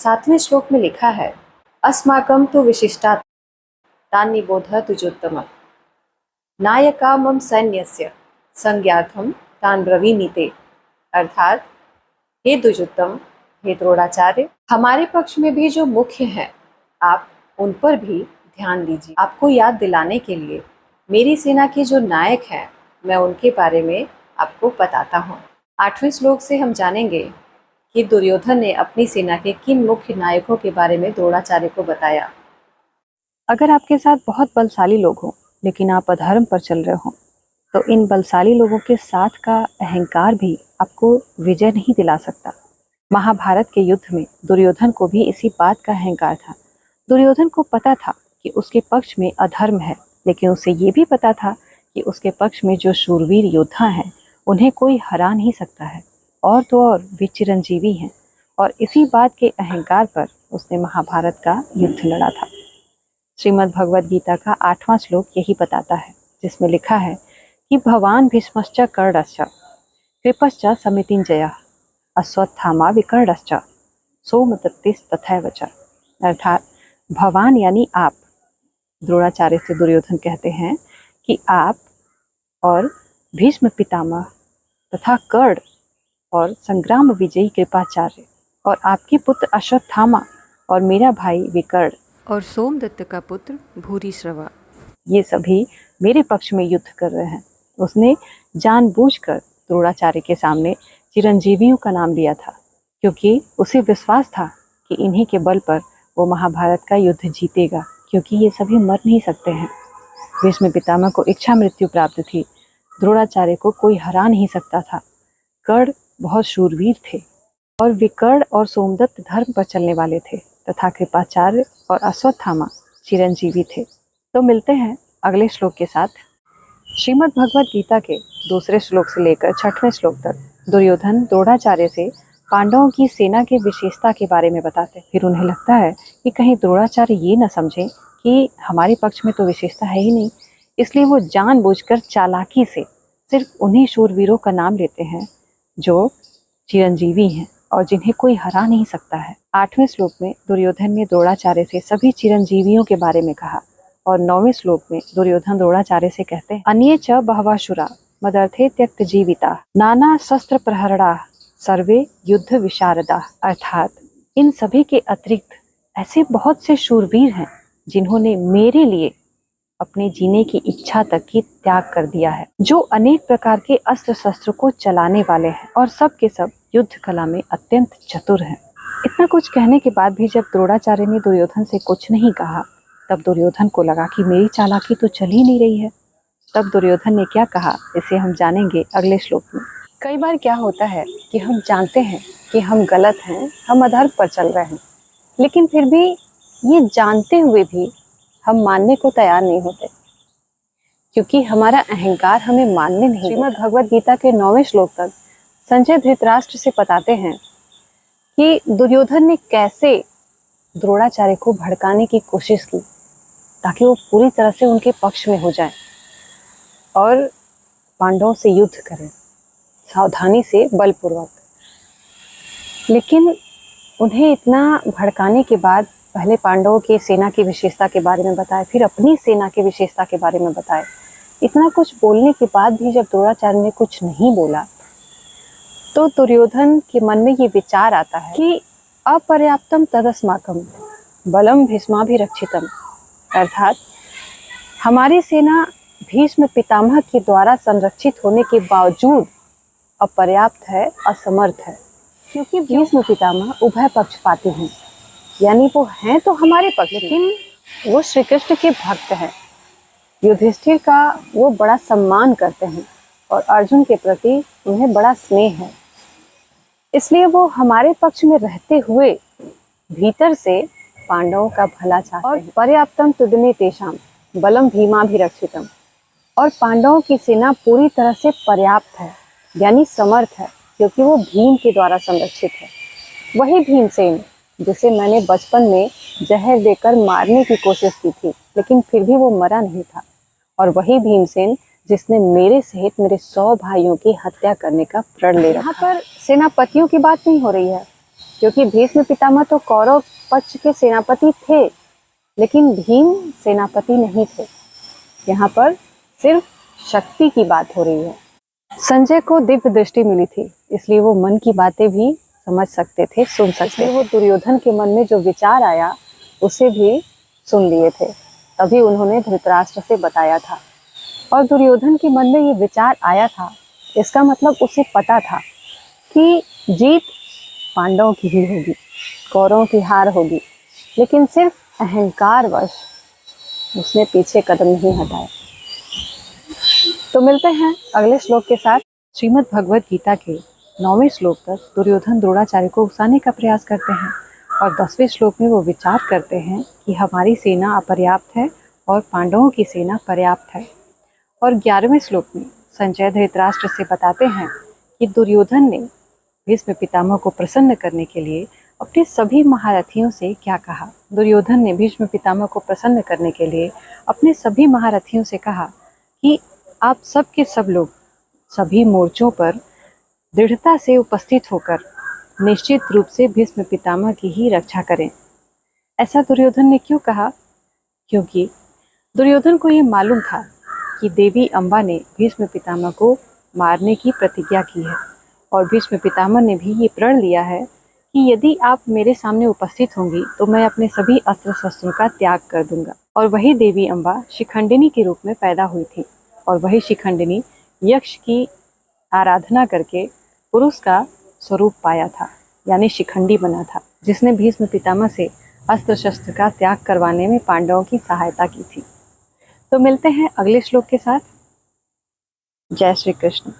7वें श्लोक में लिखा है, अस्माकं तु विशिष्टा तान्निबोध तुजोत्तम नायका मम सैन्यस्य संज्ञार्थम तान ब्रवीमि ते। अर्थात, हे द्विजोत्तम, हे द्रोणाचार्य, हमारे पक्ष में भी जो मुख्य हैं, आप उन पर भी ध्यान दीजिए। आपको याद दिलाने के लिए मेरी सेना के जो नायक हैं, मैं उनके बारे में आपको बताता हूँ। 8वें श्लोक से हम जानेंगे कि दुर्योधन ने अपनी सेना के किन मुख्य नायकों के बारे में द्रोणाचार्य को बताया। अगर आपके साथ बहुत बलशाली लोग हों लेकिन आप अधर्म पर चल रहे हों, तो इन बलशाली लोगों के साथ का अहंकार भी आपको विजय नहीं दिला सकता। महाभारत के युद्ध में दुर्योधन को भी इसी बात का अहंकार था। दुर्योधन को पता था कि उसके पक्ष में अधर्म है, लेकिन उसे ये भी पता था कि उसके पक्ष में जो शूरवीर योद्धा हैं, उन्हें कोई हरा नहीं सकता है, और तो और वे चिरंजीवी हैं। और इसी बात के अहंकार पर उसने महाभारत का युद्ध लड़ा था। श्रीमद् भगवद गीता का 8वां श्लोक यही बताता है, जिसमें लिखा है कि भवान भीष्मश्च कर्णश्च कृपश्च समितिञ्जयः अश्वत्थामा विकर्णश्च सौमदत्तिस्तथैव च। अर्थात भवान यानी आप, द्रोणाचार्य से दुर्योधन कहते हैं कि आप और भीष्म पितामह तथा कर्ण और संग्राम विजयी कृपाचार्य और आपके पुत्र अश्वत्थामा और मेरा भाई विकर्ण और सोमदत्त का पुत्र भूरिश्रवा, ये सभी मेरे पक्ष में युद्ध कर रहे हैं। उसने जानबूझकर द्रोणाचार्य के सामने चिरंजीवियों का नाम लिया था, क्योंकि उसे विश्वास था कि इन्हीं के बल पर वो महाभारत का युद्ध जीतेगा, क्योंकि ये सभी मर नहीं सकते हैं। भीष्म पितामह को इच्छा मृत्यु प्राप्त थी, द्रोणाचार्य को कोई हरा नहीं सकता था। कर्ण बहुत शूरवीर थे और विकर्ण और सोमदत्त धर्म पर चलने वाले थे, तथा कृपाचार्य और अश्वत्थामा चिरंजीवी थे। तो मिलते हैं अगले श्लोक के साथ। श्रीमद् भगवद गीता के 2 श्लोक से लेकर 6वें श्लोक तक दुर्योधन द्रोणाचार्य से पांडवों की सेना के विशेषता के बारे में बताते। फिर उन्हें लगता है कि कहीं द्रोणाचार्य ये न समझें कि हमारे पक्ष में तो विशेषता है ही नहीं, इसलिए वो जानबूझकर चालाकी से सिर्फ उन्हीं शूरवीरों का नाम लेते हैं जो चिरंजीवी हैं और जिन्हें कोई हरा नहीं सकता है। 8वें श्लोक में दुर्योधन ने द्रोणाचार्य से सभी चिरंजीवियों के बारे में कहा, और 9वें श्लोक में दुर्योधन द्रोणाचार्य से कहते हैं, अन्ये च बहवाशुरा मदर्थे त्यक्त जीविता नाना शस्त्र प्रहरणा सर्वे युद्ध विशारदा। अर्थात इन सभी के अतिरिक्त ऐसे बहुत से शूरवीर हैं जिन्होंने मेरे लिए अपने जीने की इच्छा तक की त्याग कर दिया है, जो अनेक प्रकार के अस्त्र शस्त्र को चलाने वाले हैं और सब के सब युद्ध कला में अत्यंत चतुर हैं। इतना कुछ कहने के बाद भी जब द्रोणाचार्य ने दुर्योधन से कुछ नहीं कहा, तब दुर्योधन को लगा कि मेरी चालाकी तो चल ही नहीं रही है। तब दुर्योधन ने क्या कहा, इसे हम जानेंगे अगले श्लोक में। कई बार क्या होता है कि हम जानते हैं कि हम गलत हैं, हम अधर्म पर चल रहे हैं, लेकिन फिर भी ये जानते हुए भी हम मानने को तैयार नहीं होते, क्योंकि हमारा अहंकार हमें मानने नहीं। श्रीमद् भगवद गीता के 9वें श्लोक तक संजय धृतराष्ट्र से बताते हैं कि दुर्योधन ने कैसे द्रोणाचार्य को भड़काने की कोशिश की ताकि वो पूरी तरह से उनके पक्ष में हो जाए और पांडवों से युद्ध करें सावधानी से, बलपूर्वक। लेकिन उन्हें इतना भड़काने के बाद पहले पांडवों की सेना की विशेषता के बारे में बताए, फिर अपनी सेना की विशेषता के बारे में बताए। इतना कुछ बोलने के बाद भी जब द्रोणाचार्य ने कुछ नहीं बोला, तो दुर्योधन के मन में ये विचार आता है कि अपर्याप्तम तदस्माकम बलम भीष्माभिरक्षितम। अर्थात हमारी सेना भीष्म पितामह के द्वारा संरक्षित होने के बावजूद अपर्याप्त है, असमर्थ है, क्योंकि भीष्म पितामह उभय पक्षपाती हैं, यानी वो हैं तो हमारे पक्ष, लेकिन वो श्री कृष्ण के भक्त हैं। युधिष्ठिर का वो बड़ा सम्मान करते हैं और अर्जुन के प्रति उन्हें बड़ा स्नेह है, इसलिए वो हमारे पक्ष में रहते हुए भीतर से पांडवों का भला चाहते हैं। और पर्याप्तम तुदमे तेषाम बलम भीमाभिरक्षितम, और पांडवों की सेना पूरी तरह से पर्याप्त है, यानी समर्थ है, क्योंकि वो भीम के द्वारा संरक्षित है। वही भीमसेन जिसे मैंने बचपन में जहर देकर मारने की कोशिश की थी, लेकिन फिर भी वो मरा नहीं था। और वही भीमसेन जिसने मेरे सहित मेरे 100 भाइयों की हत्या करने का प्रण ले रखा। यहाँ पर सेनापतियों की बात नहीं हो रही है, क्योंकि भीष्म पितामह तो कौरव पक्ष के सेनापति थे, लेकिन भीम सेनापति नहीं थे। यहाँ पर सिर्फ शक्ति की बात हो रही है। संजय को दिव्य दृष्टि मिली थी, इसलिए वो मन की बातें भी समझ सकते थे, सुन सकते थे। वो दुर्योधन के मन में जो विचार आया उसे भी सुन लिए थे, तभी उन्होंने धृतराष्ट्र से बताया था। और दुर्योधन के मन में ये विचार आया था, इसका मतलब उसे पता था कि जीत पांडवों की ही होगी, कौरवों की हार होगी, लेकिन सिर्फ अहंकारवश उसने पीछे कदम नहीं हटाया। तो मिलते हैं अगले श्लोक के साथ। श्रीमद् भगवद गीता के 9वें श्लोक तक दुर्योधन द्रोणाचार्य को उकसाने का प्रयास करते हैं और 10वें श्लोक में वो विचार करते हैं कि हमारी सेना अपर्याप्त है और पांडवों की सेना पर्याप्त है। और 11वें श्लोक में संजय धृतराष्ट्र से बताते हैं कि दुर्योधन ने भीष्म पितामह को प्रसन्न करने के लिए अपने सभी महारथियों से क्या कहा। दुर्योधन ने भीष्म पितामह को प्रसन्न करने के लिए अपने सभी महारथियों से कहा कि आप सब के सब लोग सभी मोर्चों पर दृढ़ता से उपस्थित होकर निश्चित रूप से भीष्म पितामह की ही रक्षा करें। ऐसा दुर्योधन ने क्यों कहा? क्योंकि दुर्योधन को ये मालूम था कि देवी अम्बा ने भीष्म पितामह को मारने की प्रतिज्ञा की है और भीष्म पितामह ने भी ये प्रण लिया है कि यदि आप मेरे सामने उपस्थित होंगी तो मैं अपने सभी अस्त्र शस्त्रों का त्याग कर दूंगा। और वही देवी अम्बा शिखंडिनी के रूप में पैदा हुई थी और वही शिखंडिनी यक्ष की आराधना करके पुरुष का स्वरूप पाया था, यानी शिखंडी बना था, जिसने भीष्म पितामह से अस्त्र शस्त्र का त्याग करवाने में पांडवों की सहायता की थी। तो मिलते हैं अगले श्लोक के साथ। जय श्री कृष्ण।